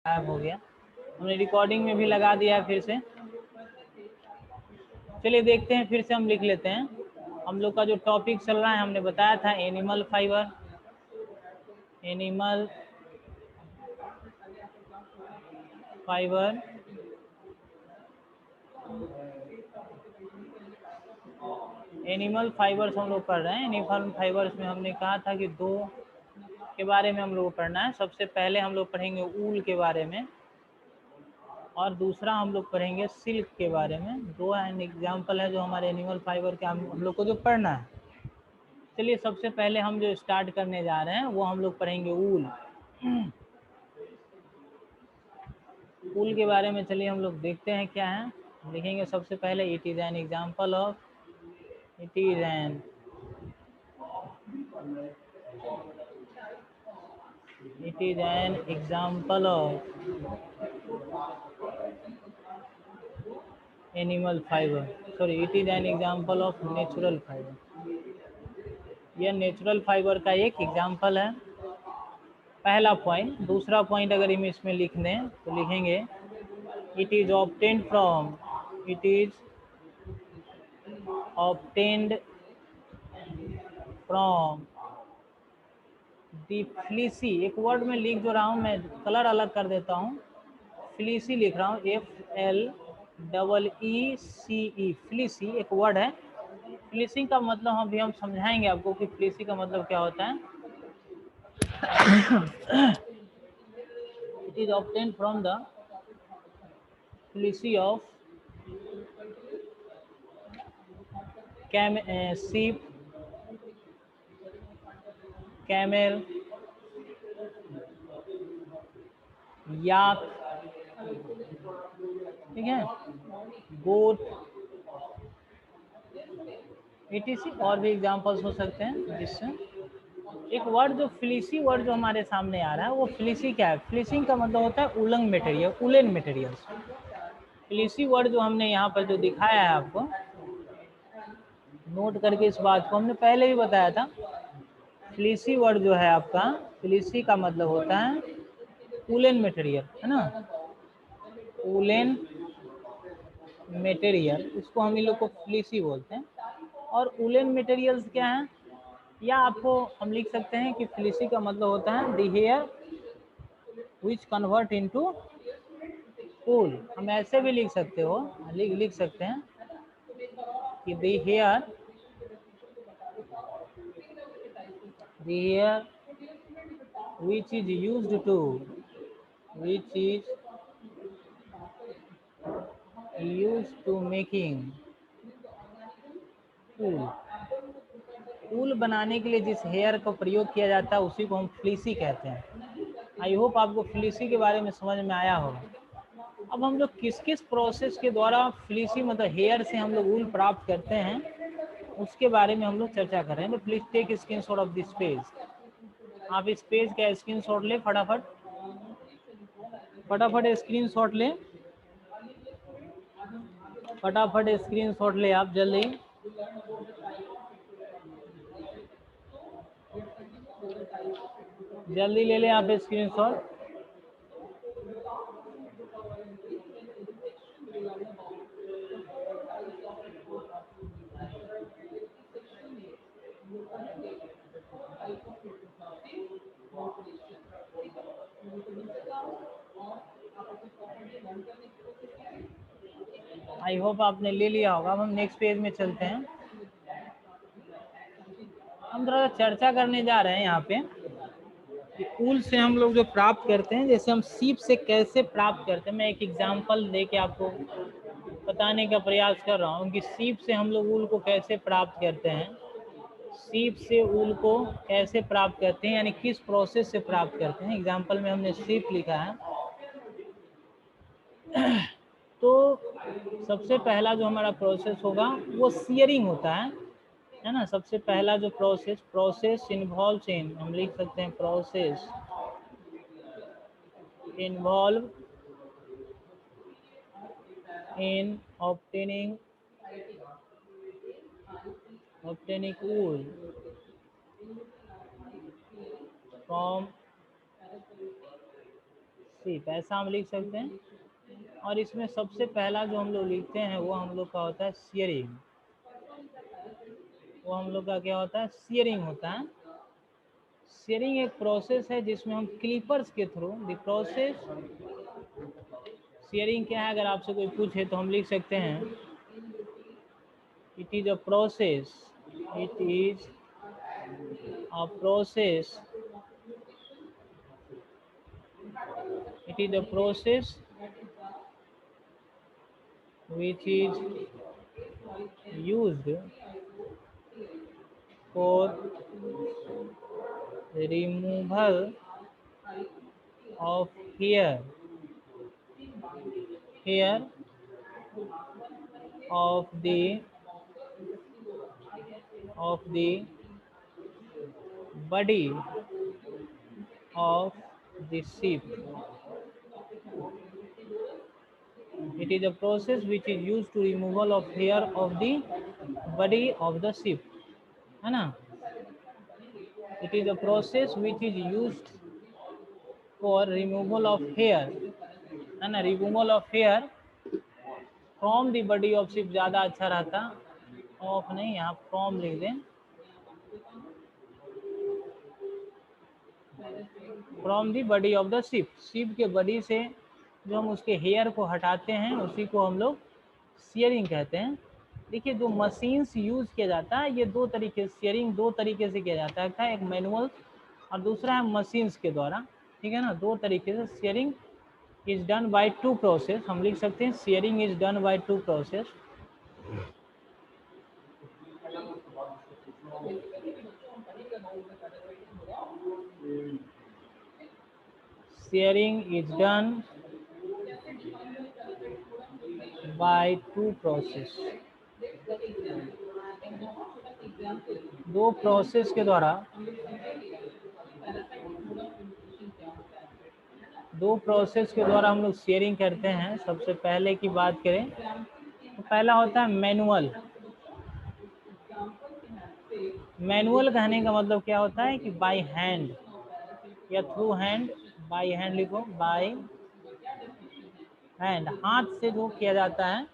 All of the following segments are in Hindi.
गायब हो गया, हमने रिकॉर्डिंग में भी लगा दिया है फिर से। चलिए देखते हैं, फिर से हम लिख लेते हैं। हम लोग का जो टॉपिक चल रहा है हमने बताया था animal fibre. Animal fibre animal fibres हम लोग पढ़ रहे हैं। एनिमल फाइबर्स में हमने कहा था कि दो के बारे में हम लोग को पढ़ना है। सबसे पहले हम लोग पढ़ेंगे ऊल के बारे में, और दूसरा हम लोग पढ़ेंगे सिल्क के बारे में। दो एग्जाम्पल है जो हमारे एनिमल फाइबर के हम लोग को जो पढ़ना है। चलिए सबसे पहले हम जो स्टार्ट करने जा रहे हैं वो हम लोग पढ़ेंगे ऊल। ऊल के बारे में चलिए हम लोग देखते हैं क्या है। लिखेंगे सबसे पहले it is an example of, it is an it is an example of animal fiber, sorry it is an example of natural fiber। यह नेचुरल फाइबर का एक एग्जाम्पल है, पहला पॉइंट। दूसरा पॉइंट अगर हम इसमें लिख दें तो लिखेंगे it is obtained from, it is obtained from the fleece. एक वर्ड में लिख जो रहा हूँ मैं, कलर अलग कर देता हूँ, फ्लीसी लिख रहा हूँ, FLEECE, फ्लीसी एक वर्ड है। फ्लीसिंग का मतलब अभी हम समझाएंगे आपको कि फ्लीसी का मतलब क्या होता है। It is obtained from the fleece of sheep, camel, yak, ठीक है, गोट, etc। और भी एग्जांपल्स हो सकते हैं जिससे। एक वर्ड जो फ्लीसी वर्ड जो हमारे सामने आ रहा है वो फ्लीसी क्या है? फ्लीसिंग का मतलब होता है उलन material, woollen materials. Fleecy word जो हमने यहाँ पर जो दिखाया है आपको, नोट करके इस बात को हमने पहले भी बताया था। फ्लीसी वर्ड जो है आपका, फ्लीसी का मतलब होता है उलेन मटेरियल, है ना, उलेन मटेरियल, इसको हम इन लोग को फ्लीसी बोलते हैं। और उलेन मटेरियल्स क्या है, या आपको हम लिख सकते हैं कि फ्लीसी का मतलब होता है the hair which convert into wool. हम ऐसे भी लिख सकते हो, लिख सकते हैं कि the hair which is used to, which is used to making wool। ऊल बनाने के लिए जिस हेयर का प्रयोग किया जाता है उसी को हम फ्लीसी कहते हैं। आई होप आपको फ्लीसी के बारे में समझ में आया होगा। अब हम लोग किस किस प्रोसेस के द्वारा फ्लीसी मतलब हेयर से हम लोग ऊल प्राप्त करते हैं उसके बारे में हम लोग चर्चा कर रहे हैं। तो please take screenshot of this page. आप इस पेज का स्क्रीनशॉट ले, फटाफट फटाफट स्क्रीनशॉट ले, फटाफट स्क्रीनशॉट ले आप जल्दी। जल्दी ले लें आप स्क्रीनशॉट। आई होप आपने ले लिया होगा। अब हम नेक्स्ट पेज में चलते हैं। हम थोड़ा चर्चा करने जा रहे हैं यहाँ पे कि ऊल से हम लोग जो प्राप्त करते हैं, जैसे हम सीप से कैसे प्राप्त करते हैं। मैं एक एग्जांपल देके आपको बताने का प्रयास कर रहा हूँ कि सीप से हम लोग ऊल को कैसे प्राप्त करते हैं। सीप से ऊल को कैसे प्राप्त करते हैं, यानी किस प्रोसेस से प्राप्त करते हैं। एग्जाम्पल में हमने सीप लिखा है। तो सबसे पहला जो हमारा प्रोसेस होगा वो सियरिंग होता है ना। सबसे पहला जो प्रोसेस इन्वॉल्व इन, हम लिख सकते हैं process involve in obtaining wool from sheep, ऐसा हम लिख सकते हैं। और इसमें सबसे पहला जो हम लोग लिखते हैं वो हम लोग का होता है सियरिंग। वो हम लोग का क्या होता है? सियरिंग होता है। सियरिंग एक प्रोसेस है जिसमें हम क्लीपर्स के थ्रू द प्रोसेस। सियरिंग क्या है अगर आपसे कोई पूछे तो हम लिख सकते हैं it is a process, it is a process, it is a process which is used for removal of hair of the body of the sheep. It is a process which is used to removal of hair of the body of the sheep, है ना? It is a process which is used for removal of hair, है ना? removal of hair from the body of ship ज़्यादा अच्छा रहता, ऑफ नहीं, यहाँ फ्रॉम लिख दें, from the body of the ship. Ship के बॉडी से जो हम उसके हेयर को हटाते हैं उसी को हम लोग सियरिंग कहते हैं। देखिए जो मशीन्स यूज़ किया जाता है ये दो तरीके से, सियरिंग दो तरीके से किया जाता है, एक मैनुअल और दूसरा है मशीन्स के द्वारा, ठीक है ना? दो तरीके से shearing is done by two process, हम लिख सकते हैं shearing is done by two process. Shearing is done by two process, दो प्रोसेस के द्वारा, दो प्रोसेस के द्वारा हम लोग शेयरिंग करते हैं। सबसे पहले की बात करें तो पहला होता है मैनुअल। मैनुअल कहने का मतलब क्या होता है कि बाय हैंड या थ्रू हैंड, बाय हैंड लिखो, बाय हैंड, हाथ से जो किया जाता है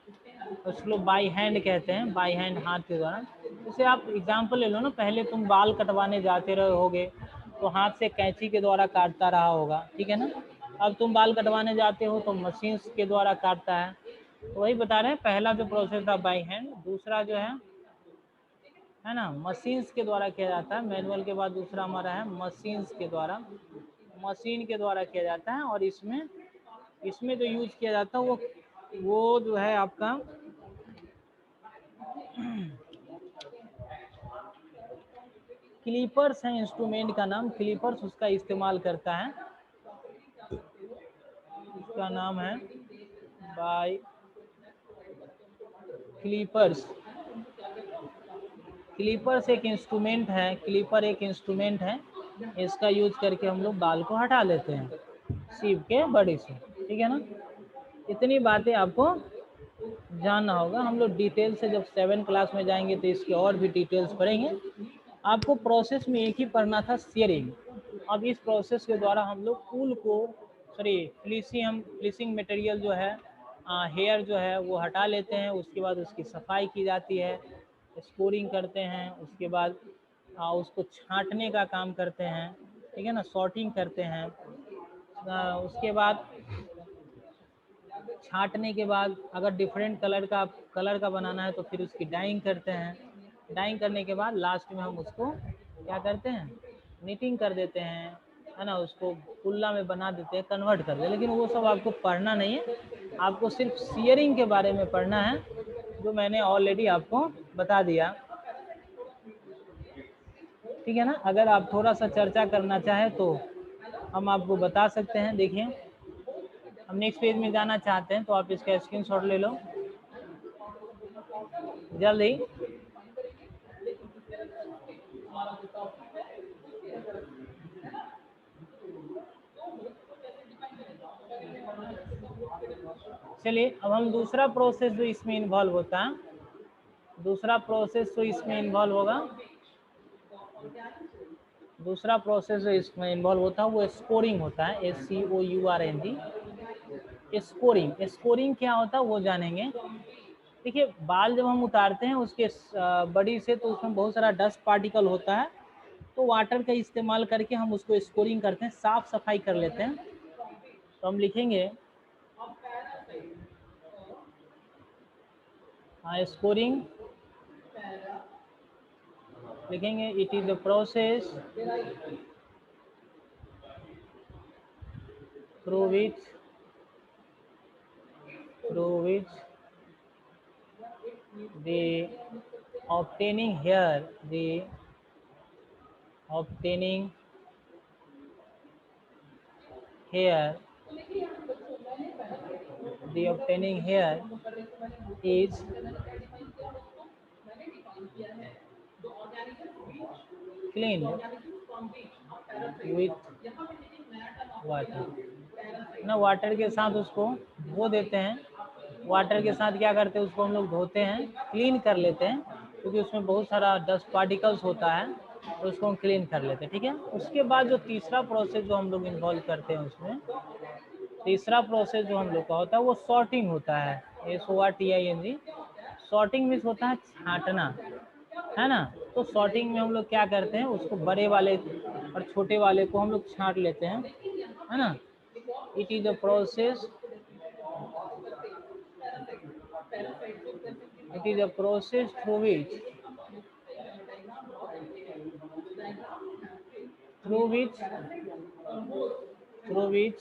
उसको लोग बाय हैंड कहते हैं, बाय हैंड, हाथ के द्वारा। जैसे आप एग्जांपल ले लो ना, पहले तुम बाल कटवाने जाते रहोगे तो हाथ से कैंची के द्वारा काटता रहा होगा, ठीक है ना? अब तुम बाल कटवाने जाते हो तो मशीन के द्वारा काटता है। तो वही बता रहे हैं, पहला जो प्रोसेस था बाय हैंड, दूसरा जो है ना, मशीन्स के द्वारा किया जाता है। मैनुअल के बाद दूसरा हमारा है मशीन्स के द्वारा, मशीन के द्वारा किया जाता है। और इसमें जो यूज किया जाता है वो जो है आपका क्लीपर्स है, इंस्ट्रूमेंट का नाम क्लीपर्स उसका इस्तेमाल करता है, उसका नाम है बाय क्लीपर्स। क्लीपर्स एक इंस्ट्रूमेंट है, क्लीपर एक इंस्ट्रूमेंट है, इसका यूज करके हम लोग बाल को हटा लेते हैं सीप के बॉडी से, ठीक है ना? इतनी बातें आपको जानना होगा। हम लोग डिटेल से जब 7 क्लास में जाएंगे तो इसके और भी डिटेल्स पढ़ेंगे। आपको प्रोसेस में एक ही पढ़ना था, शेयरिंग। अब इस प्रोसेस के द्वारा हम लोग ऊल को, सॉरी फ्लीसिंग मटेरियल जो है, हेयर जो है वो हटा लेते हैं। उसके बाद उसकी सफाई की जाती है, स्कोरिंग करते हैं, उसके बाद उसको छांटने का काम करते हैं, ठीक है ना, सॉर्टिंग करते हैं। उसके बाद छांटने के बाद अगर डिफरेंट कलर का बनाना है तो फिर उसकी डाइंग करते हैं। डाइंग करने के बाद लास्ट में हम उसको क्या करते हैं, नीटिंग कर देते हैं, है ना, उसको कुल्ला में बना देते हैं, कन्वर्ट कर देते हैं। लेकिन वो सब आपको पढ़ना नहीं है, आपको सिर्फ शेयरिंग के बारे में पढ़ना है, जो मैंने ऑलरेडी आपको बता दिया, ठीक है ना? अगर आप थोड़ा सा चर्चा करना चाहें तो हम आपको बता सकते हैं। देखिए हम नेक्स्ट पेज में जाना चाहते हैं तो आप इसका स्क्रीनशॉट ले लो जल्दी। चलिए अब हम दूसरा प्रोसेस जो इसमें इन्वॉल्व होता है, दूसरा प्रोसेस तो इसमें इन्वॉल्व होगा दूसरा प्रोसेस जो इसमें इन्वॉल्व होता है वो स्कोरिंग होता है, SCOURNG। स्कोरिंग, स्कोरिंग क्या होता है वो जानेंगे। देखिए बाल जब हम उतारते हैं उसके बॉडी से, तो उसमें बहुत सारा डस्ट पार्टिकल होता है, तो वाटर का इस्तेमाल करके हम उसको स्कोरिंग करते हैं, साफ सफाई कर लेते हैं। तो हम लिखेंगे स्कोरिंग, लिखेंगे it is the process through which the obtaining here is cleaned with water ना, वाटर के साथ उसको धो देते हैं। वाटर के साथ क्या करते हैं, उसको हम लोग धोते हैं, क्लीन कर लेते हैं, क्योंकि उसमें बहुत सारा डस्ट पार्टिकल्स होता है, तो उसको हम क्लीन कर लेते हैं। ठीक है, उसके बाद जो तीसरा प्रोसेस जो हम लोग इन्वॉल्व करते हैं, उसमें तीसरा प्रोसेस जो हम लोग का होता है वो सॉर्टिंग होता है, SORTING। सॉर्टिंग मीन्स होता है छांटना, है ना। तो सॉर्टिंग में हम लोग क्या करते हैं, उसको बड़े वाले और छोटे वाले को हम लोग छांट लेते हैं, है ना। It is a process through which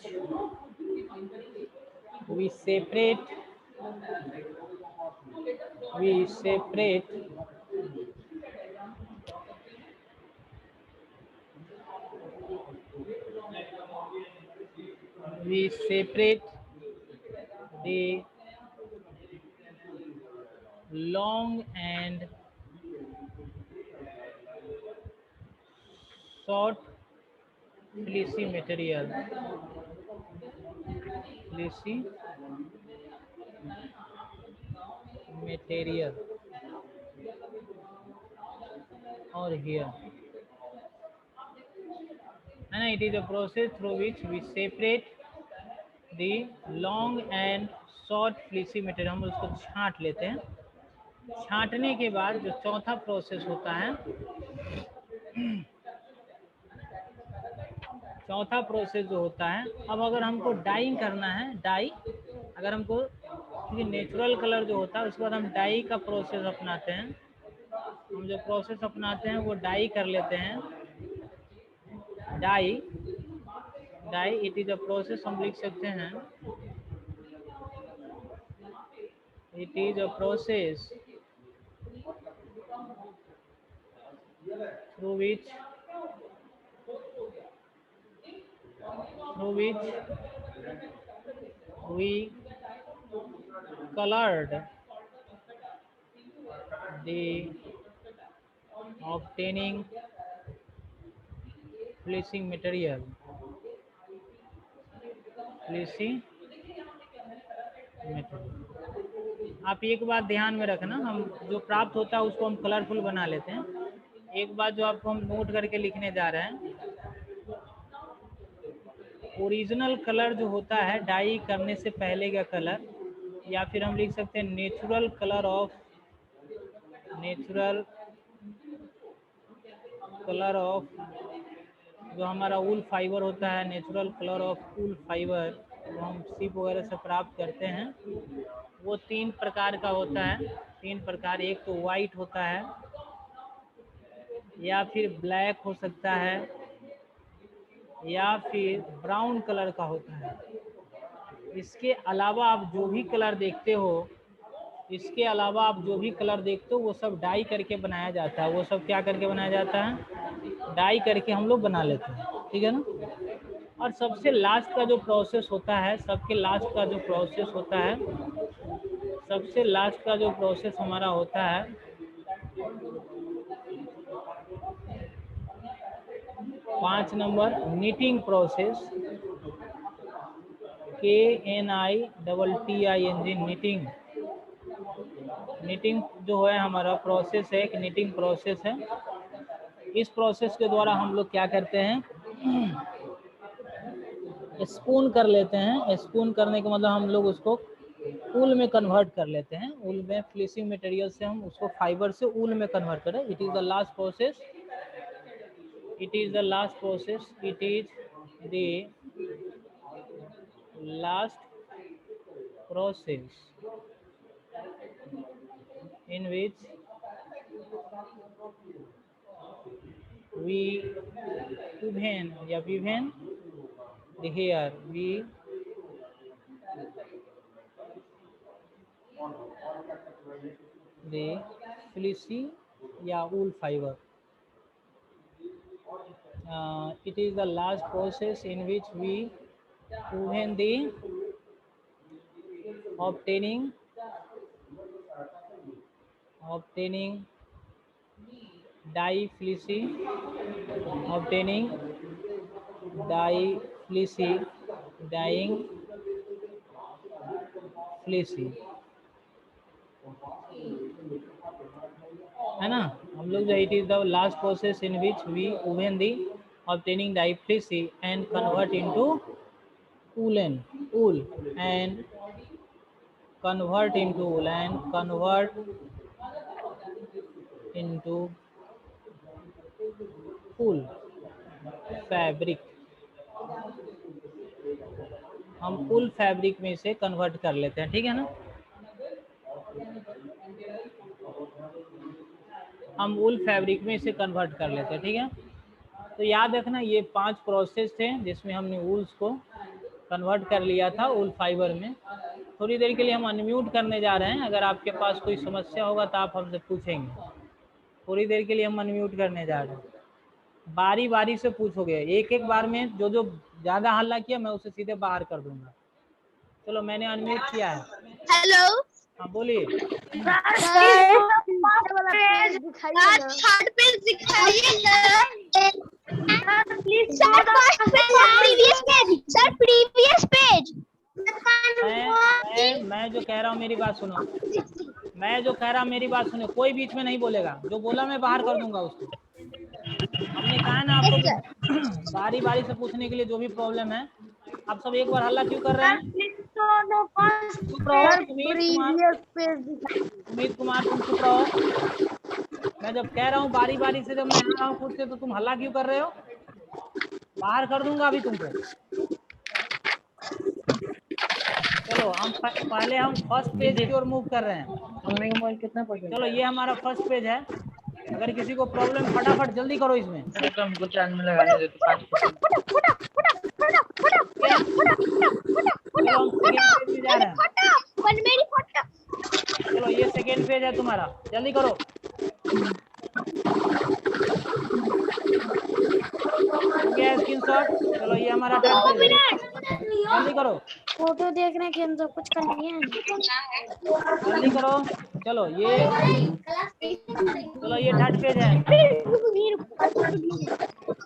we separate the long and short fleecy material और here, है ना। It is a process through which we separate the long and short fleecy material, हम उसको छांट लेते हैं। छांटने के बाद जो चौथा प्रोसेस होता है, चौथा प्रोसेस जो होता है, अब अगर हमको डाइंग करना है, डाई अगर हमको, क्योंकि नेचुरल कलर जो होता है उसके बाद हम डाई का प्रोसेस अपनाते हैं। हम जो प्रोसेस अपनाते हैं वो डाई कर लेते हैं। Dye it is a process, हम लिख सकते हैं it is a process through which we colored the obtaining fleecing material। आप एक बात ध्यान में रखना, हम जो प्राप्त होता है उसको हम कलरफुल बना लेते हैं। एक बात जो आपको हम नोट करके लिखने जा रहे हैं, ओरिजिनल कलर जो होता है डाई करने से पहले का कलर, या फिर हम लिख सकते हैं नेचुरल कलर ऑफ जो हमारा वूल फाइबर होता है, natural colour of wool fibre जो हम सीप वगैरह से प्राप्त करते हैं, वो 3 प्रकार का होता है। 3 प्रकार, एक तो वाइट होता है, या फिर ब्लैक हो सकता है, या फिर ब्राउन कलर का होता है। इसके अलावा आप जो भी कलर देखते हो, वो सब डाई करके बनाया जाता है। वो सब क्या करके बनाया जाता है, डाई करके हम लोग बना लेते हैं। ठीक है ना। और सबसे लास्ट का जो प्रोसेस होता है, सबसे लास्ट का जो प्रोसेस हमारा होता है, 5 number knitting process, KNITTING। Knitting जो है हमारा प्रोसेस है, एक नीटिंग प्रोसेस है। इस प्रोसेस के द्वारा हम लोग क्या करते हैं, स्पून कर लेते हैं। स्पून करने का मतलब हम लोग उसको ऊल में कन्वर्ट कर लेते हैं। ऊल में फ्लीसिंग मटेरियल से हम उसको फाइबर से ऊल में कन्वर्ट करें। It is the last process, it is the last process, it is the last process in which we weaven the hair, we the fleecy या wool fiber. It is the last process in which we weaven the obtaining dye fleecy, obtaining dye fleecy, dyeing fleecy, है ना। हम लोग जो it is the last process in which we weaven the obtaining dye fleecy and convert into woolen wool and convert into wool and convert into wool fabric. हम वूल फैब्रिक में से कन्वर्ट कर लेते हैं, ठीक है ना। हम वूल फैब्रिक में इसे कन्वर्ट कर लेते हैं, ठीक है। तो याद रखना ये 5 प्रोसेस थे जिसमें हमने वूल्स को कन्वर्ट कर लिया था वूल फाइबर में। थोड़ी देर के लिए हम अनम्यूट करने जा रहे हैं, अगर आपके पास कोई समस्या होगा तो आप हमसे पूछेंगे। थोड़ी देर के लिए हम अनम्यूट करने जा रहे हैं, बारी बारी से पूछोगे, एक एक बार में जो जो ज़्यादा हल्ला किया मैं उसे सीधे बाहर कर दूंगा। चलो मैंने अनम्यूट किया है। हेलो, हाँ बोलिए। थर्ड पेज दिखाइए ना please sir. First page, previous page sir, previous page. मैं जो कह रहा हूँ मेरी बात सुनो, मैं जो कह रहा हूँ मेरी बात सुनो, कोई बीच में नहीं बोलेगा, जो बोला मैं बाहर कर दूंगा उसको। हमने कहा है ना आपको बारी बारी से पूछने के लिए, जो भी प्रॉब्लम है। आप सब एक बार हल्ला क्यों कर रहे हैं? उम्मीद कुमार तुम चुप रहो। मैं जब कह रहा हूँ बारी बारी से, जब मैं आ रहा हूँ खुद से, तो तुम हल्ला क्यों कर रहे हो? बाहर कर दूंगा अभी तुमको। चलो हम पहले हम फर्स्ट पेज की ओर मूव कर रहे हैं। कितना परसेंट? चलो ये हमारा फर्स्ट पेज है। अगर किसी को प्रॉब्लम, फटाफट जल्दी करो इसमें। हमको चांद में लगाने दे तो 5%। चलो हम सेकेंड पेज में जा रहे हैं। चलो ये सेकेंड पेज है तुम्हारा, जल्दी करो। हो गया स्क्रीनशॉट। चलो ये हमारा थर्ड पेज है, जल्दी करो। फोटो देखने के अंदर कुछ करनी है, जल्दी करो। चलो ये थर्ड पेज है।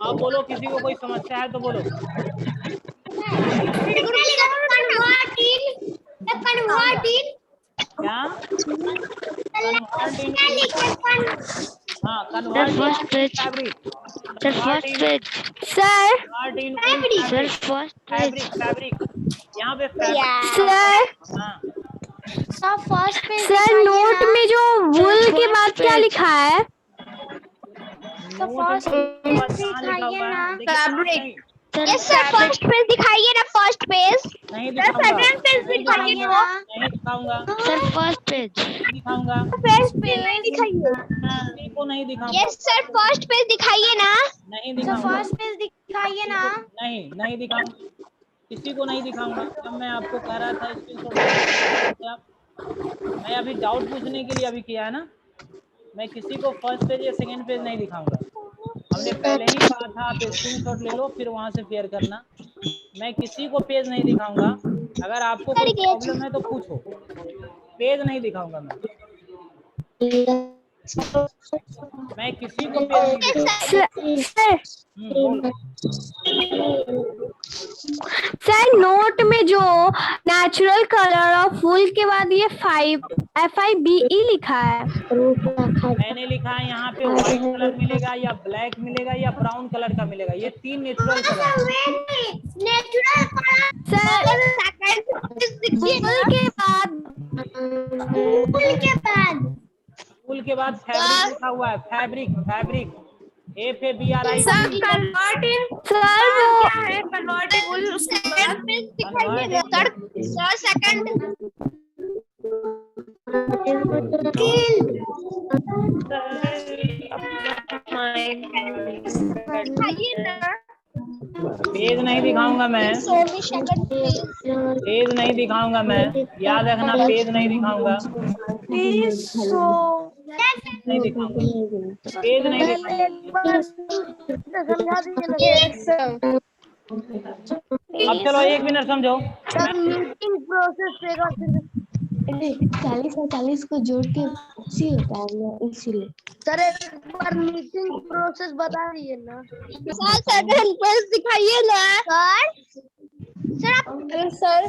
आप बोलो, किसी को कोई समस्या है तो बोलो। क्या? Convert first page fabric. Sir, first page sir, sir first page fabric यहाँ पे फैब्रिक। हाँ sir first page sir note में जो वुल के बाद क्या लिखा है? फर्स्ट पेज दिखाइए ना। Fabric. Yes sir, first page दिखाइए ना, फर्स्ट पेज। नहीं सर सेकंड पेज दिखाइए ना। नहीं दिखाऊंगा सर, फर्स्ट पेज दिखाऊंगा। फर्स्ट पेज नहीं दिखाइए। किसी को नहीं दिखाऊंगा। यस सर, फर्स्ट पेज दिखाइए ना। नहीं सर दिखाऊंगा। फर्स्ट पेज दिखाइए ना। नहीं दिखाऊंगा, किसी को नहीं दिखाऊंगा। जब मैं आपको कह रहा था स्क्रीनशॉट, मैं अभी डाउट पूछने के लिए अभी किया है ना। मैं किसी को फर्स्ट पेज या सेकंड पेज नहीं दिखाऊंगा। हमने पहले ही कहा था आप स्क्रीनशॉट ले लो, फिर वहां से शेयर करना। मैं किसी को पेज नहीं दिखाऊंगा। अगर आपको कोई प्रॉब्लम है तो पूछो, पेज नहीं दिखाऊंगा मैं। मैं किसी को पेज नहीं दिखाऊंगा। बोलो। सर नोट में जो नेचुरल कलर ऑफ फूल के बाद ये FIBE लिखा है। मैंने लिखा है यहाँ पे व्हाइट कलर मिलेगा या ब्लैक मिलेगा या ब्राउन कलर का मिलेगा, ये 3 नेचुरल कलर है। सर फूल के बाद फैब्रिक लिखा हुआ है, फैब्रिक फैब्रिक FABRIC। पेज नहीं दिखाऊंगा मैं, पेज नहीं दिखाऊंगा मैं, याद रखना पेज नहीं दिखाऊंगा, नहीं दिखाऊंगा, पेज नहीं दिखाऊंगा। अब चलो 1 मिनट समझो। मीटिंग प्रोसेस 40 को जोड़ के 80 होता है ना, इसीलिए। सर एक बार मीटिंग प्रोसेस बता दिए ना। सर दिखाइए ना सर।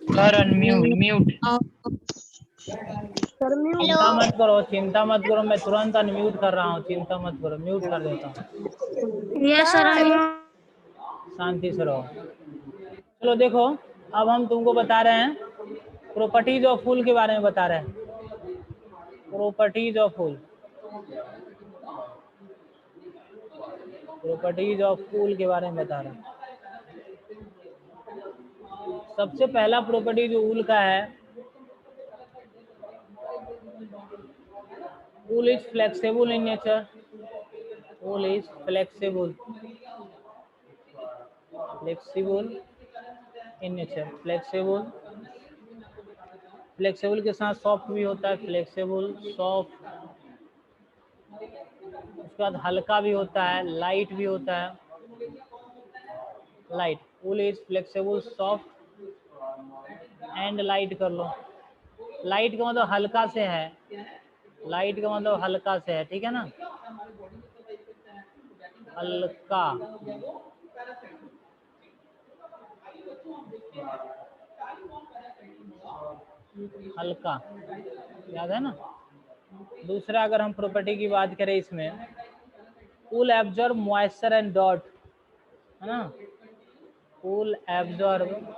Sir unmute. चिंता मत करो, चिंता मत करो, मैं तुरंत अनम्यूट कर रहा हूँ, चिंता मत करो, म्यूट कर देता हूँ। Yes sir. शांति से रहो। चलो देखो, अब हम तुमको बता रहे हैं प्रॉपर्टीज ऑफ फूल के बारे में बता रहे हैं। Properties of wool, properties of wool के बारे में बता रहे हैं। सबसे पहला प्रॉपर्टी जो ऊल का है, wool is flexible in nature. Wool is flexible. Flexible in nature. Flexible. Flexible के साथ soft भी होता है, flexible, soft. उसके बाद हल्का भी होता है, light भी होता है, light. Wool is flexible, soft and light कर लो। लाइट का मतलब हल्का से है, लाइट का मतलब हल्का से है, ठीक है ना, हल्का। हल्का याद है ना। दूसरा अगर हम प्रॉपर्टी की बात करें इसमें, wool absorb moisture and dot, है ना, wool absorb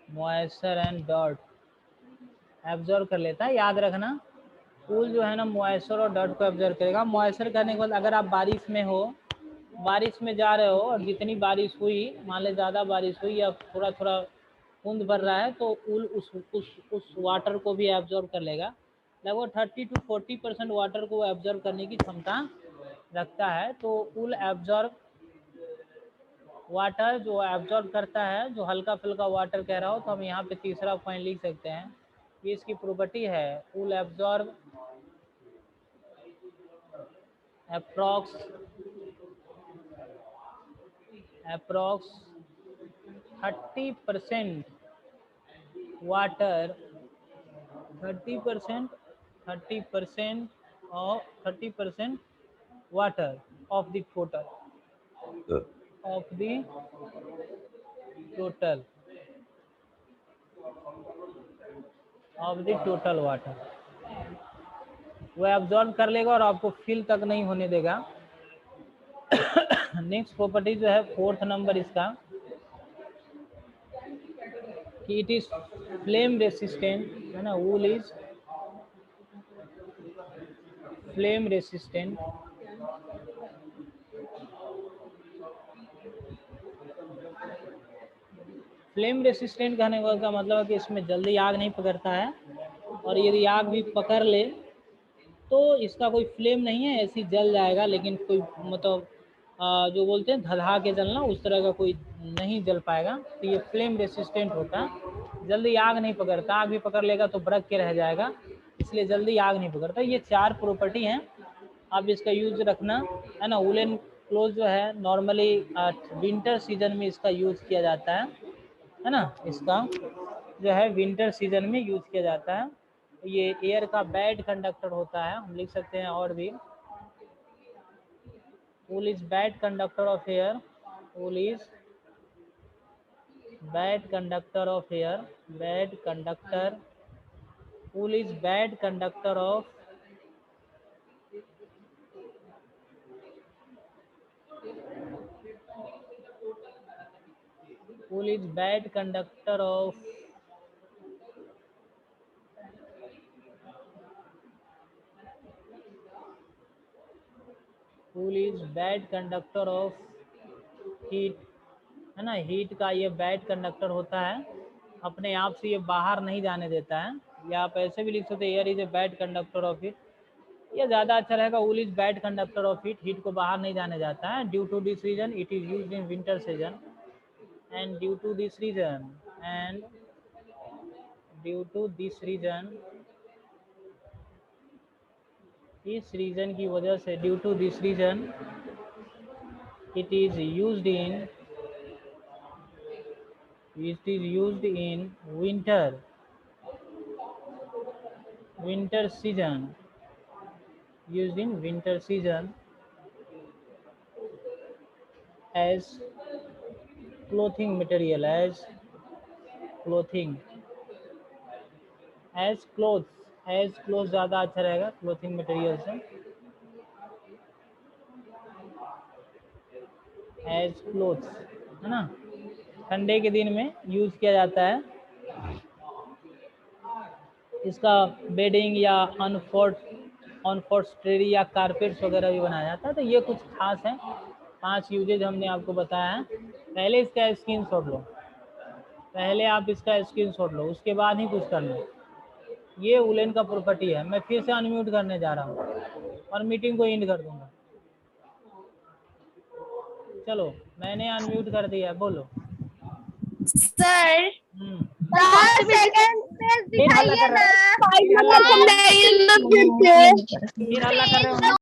moisture and dot, absorb कर लेता है, याद रखना। फूल जो है ना मॉइस्चर और डॉट को एब्जॉर्ब करेगा। मॉइस्चर करने के बाद अगर आप बारिश में हो, बारिश में जा रहे हो और जितनी बारिश हुई, मान ले ज़्यादा बारिश हुई या थोड़ा थोड़ा बूंद भर रहा है, तो ऊल उस वाटर को भी एब्जॉर्ब कर लेगा। लगभग 30 to 40% वाटर को एब्जॉर्ब करने की क्षमता रखता है। तो ऊल एब्जॉर्ब वाटर जो एब्जॉर्ब करता है, जो हल्का फुल्का वाटर कह रहा हो, तो हम यहाँ पे तीसरा पॉइंट लिख सकते हैं, ये इसकी प्रॉपर्टी है। Wool absorb approx 30% water, 30% water of the total water वो एब्जॉर्ब कर लेगा और आपको फील तक नहीं होने देगा। नेक्स्ट प्रॉपर्टी जो है 4th नंबर इसका, कि इट इज फ्लेम रेसिस्टेंट, है ना, वूल is flame resistant. Flame resistant कहने का मतलब है कि इसमें जल्दी आग नहीं पकड़ता है, और यदि आग भी पकड़ ले तो इसका कोई फ्लेम नहीं है, ऐसी जल जाएगा, लेकिन कोई मतलब जो बोलते हैं धधा के जलना, उस तरह का कोई नहीं जल पाएगा। तो ये फ्लेम रेसिस्टेंट होता है, जल्दी आग नहीं पकड़ता, आग भी पकड़ लेगा तो बरक के रह जाएगा, इसलिए जल्दी आग नहीं पकड़ता। ये 4 प्रॉपर्टी हैं, आप इसका यूज रखना है ना। वुलन क्लोथ जो है नॉर्मली विंटर सीजन में इसका यूज किया जाता है ना। इसका जो है विंटर सीजन में यूज किया जाता है। ये एयर का बैड कंडक्टर होता है, हम लिख सकते हैं और भी। वूल is bad conductor of air, wool is bad conductor of air, bad conductor, wool is bad conductor of wool is bad conductor of wool is bad conductor of heat, है ना। हीट का ये बैड कंडक्टर होता है, अपने आप से ये बाहर नहीं जाने देता है। या आप ऐसे भी लिख सकते हैं air is a bad conductor of heat, ये ज़्यादा अच्छा रहेगा। Wool is bad conductor of heat, heat को बाहर नहीं जाने जाता है। Due to this reason it is used in winter season, and due to this reason, and due to this reason, इस रीजन की वजह से, due to this reason it is used in winter season, used in winter season as clothing material, as clothing, as clothes, as clothes ज़्यादा अच्छा रहेगा clothing material से, as clothes, है ना। ठंडे के दिन में यूज किया जाता है इसका। बेडिंग या अनफोर्स्ट्रेरी या कारपेट्स वगैरह भी बनाया जाता है। तो ये कुछ खास है, 5 यूजेज हमने आपको बताया है। पहले इसका स्क्रीनशॉट लो, पहले आप इसका स्क्रीनशॉट लो, उसके बाद ही कुछ करना। ये वुलन का प्रॉपर्टी है। मैं फिर से अनम्यूट करने जा रहा हूँ और मीटिंग को एंड कर दूंगा। चलो मैंने अनम्यूट कर दिया, बोलो। सर सेकंड पेज फिर हल्ला दिखाइए कर रहे ना। हो, फिर हल्ला कर रहे हो।